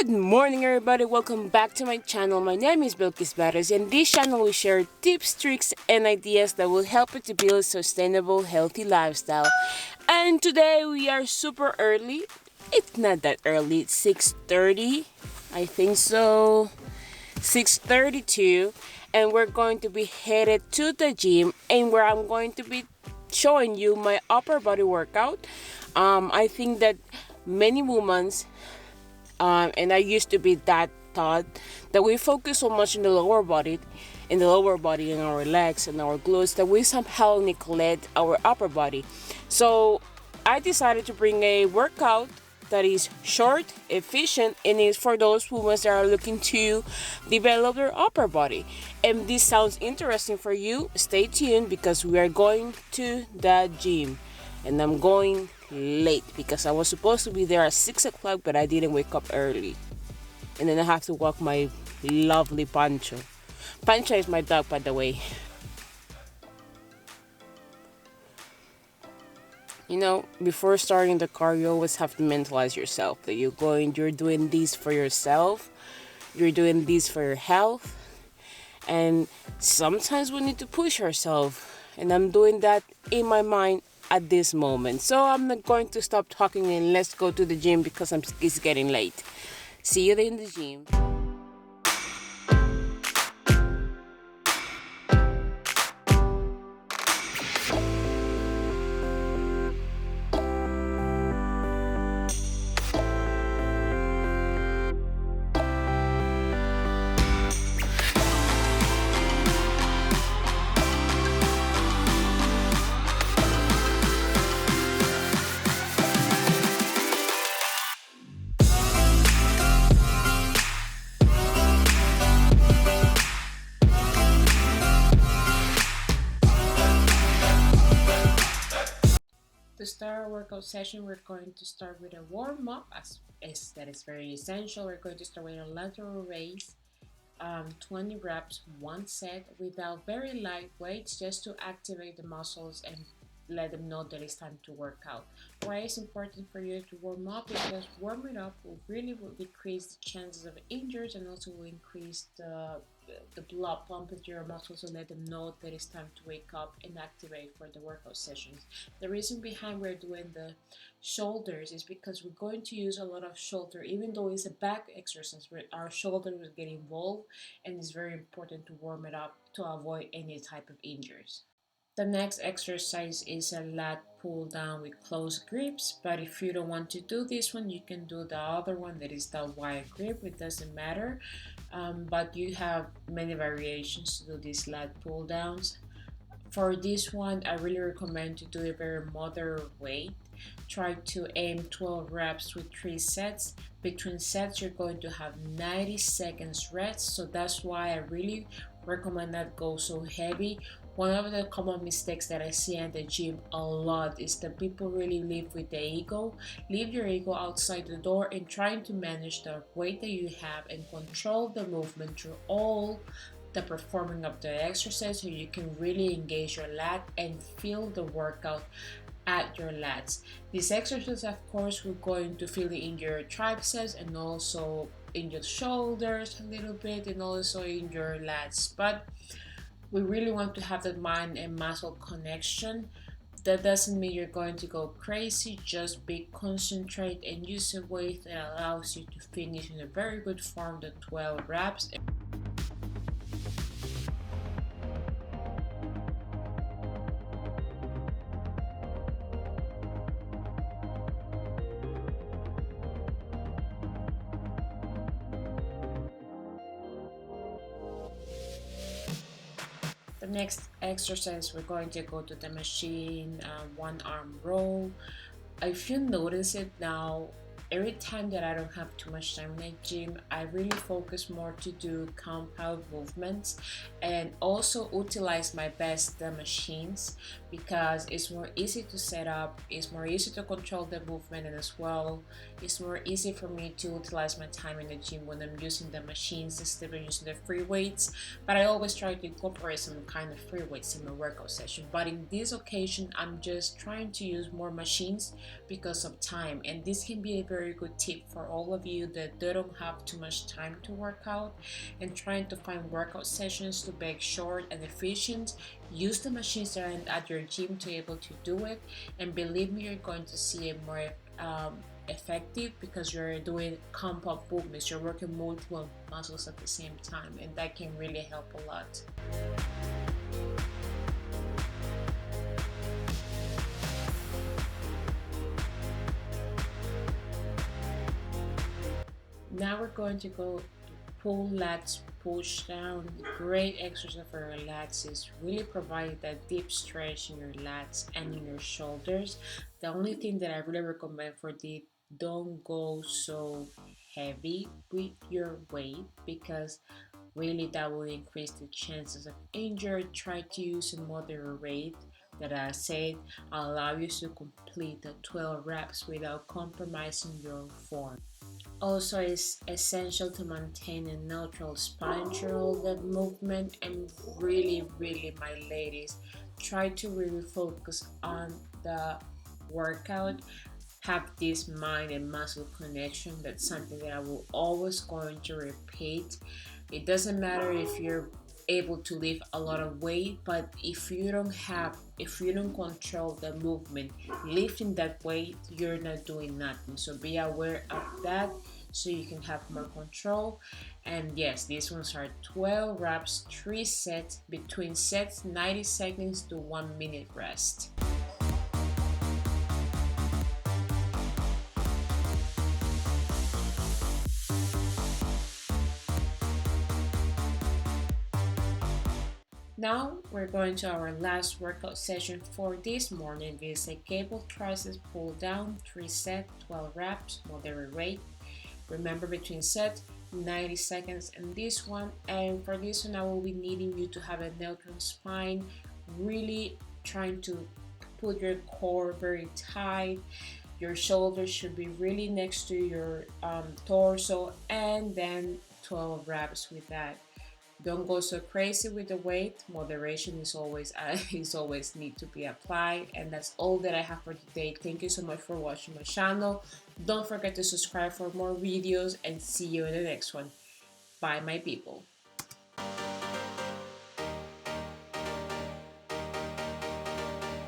Good morning, everybody. Welcome back to my channel. My name is Belkys Barrios, and this channel will share tips, tricks, and ideas that will help you to build a sustainable, healthy lifestyle. And today we are super early. It's not that early. It's 6:30, I think so. 6:32, and we're going to be headed to the gym, and where I'm going to be showing you my upper body workout. I think that many women and I used to be that thought that we focus so much in the lower body, in our legs and our glutes, that we somehow neglect our upper body. So I decided to bring a workout that is short, efficient, and is for those women that are looking to develop their upper body. And this sounds interesting for you, stay tuned because we are going to the gym. And I'm going late because I was supposed to be there at 6 o'clock, but I didn't wake up early. And then I have to walk my lovely Pancho. Pancho is my dog, by the way. You know, before starting the car, you always have to mentalize yourself that you're doing this for yourself, you're doing this for your health, and sometimes we need to push ourselves. And I'm doing that in my mind at this moment. So I'm not going to stop talking and let's go to the gym because it's getting late. See you in the gym. To start our workout session, we're going to start with a warm-up, as that is very essential. We're going to start with a lateral raise, 20 reps, one set, without very light weights, just to activate the muscles and let them know that it's time to work out. Why it's important for you to warm up? Because warming up will decrease the chances of injuries and also will increase the blood pump into your muscles to let them know that it's time to wake up and activate for the workout sessions. The reason behind we're doing the shoulders is because we're going to use a lot of shoulder, even though it's a back exercise, where our shoulder will get involved, and it's very important to warm it up to avoid any type of injuries. The next exercise is a lat pull down with closed grips, but if you don't want to do this one, you can do the other one, that is the wide grip. It doesn't matter, but you have many variations to do these lat pull downs. For this one, I really recommend to do a very moderate weight. Try to aim 12 reps with 3 sets. Between sets, you're going to have 90 seconds rest, so that's why I really recommend not go so heavy. One of the common mistakes that I see at the gym a lot is that people really live with the ego. Leave your ego outside the door and trying to manage the weight that you have and control the movement through all the performing of the exercise, so you can really engage your lat and feel the workout at your lats. This exercise, of course, we're going to feel it in your triceps and also in your shoulders a little bit and also in your lats, but we really want to have that mind and muscle connection. That doesn't mean you're going to go crazy, just be concentrate and use a weight that allows you to finish in a very good form, the 12 reps. The next exercise, we're going to go to the machine, one arm row. If you notice it now, every time that I don't have too much time in the gym, I really focus more to do compound movements and also utilize my best the machines, because it's more easy to set up, it's more easy to control the movement, and as well it's more easy for me to utilize my time in the gym when I'm using the machines instead of using the free weights. But I always try to incorporate some kind of free weights in my workout session, but in this occasion I'm just trying to use more machines because of time, and this can be a very very good tip for all of you that don't have too much time to work out and trying to find workout sessions to make short and efficient. Use the machines that are at your gym to be able to do it, and believe me, you're going to see it more effective because you're doing compound movements. You're working multiple muscles at the same time, and that can really help a lot. Now we're going to go pull lats, push down. Great exercise for your lats. Is really providing that deep stretch in your lats and in your shoulders. The only thing that I really recommend for the, don't go so heavy with your weight because really that will increase the chances of injury. Try to use a moderate rate that I said allow you to complete the 12 reps without compromising your form. Also, it's essential to maintain a neutral spine through the movement, and really, my ladies, try to really focus on the workout. Have this mind and muscle connection. That's something that I will always going to repeat. It doesn't matter if you're able to lift a lot of weight, but if you don't control the movement lifting that weight, you're not doing nothing. So be aware of that so you can have more control. And yes, these ones are 12 reps, 3 sets, between sets 90 seconds to 1 minute rest. Now we're going to our last workout session for this morning. This is a cable triceps pull down, 3 set, 12 reps, moderate rate. Remember, between set 90 seconds and this one. And for this one, I will be needing you to have a neutral spine, really trying to put your core very tight. Your shoulders should be really next to your torso, and then 12 reps with that. Don't go so crazy with the weight. Moderation is always is always need to be applied. And that's all that I have for today. Thank you so much for watching my channel. Don't forget to subscribe for more videos, and see you in the next one. Bye, my people.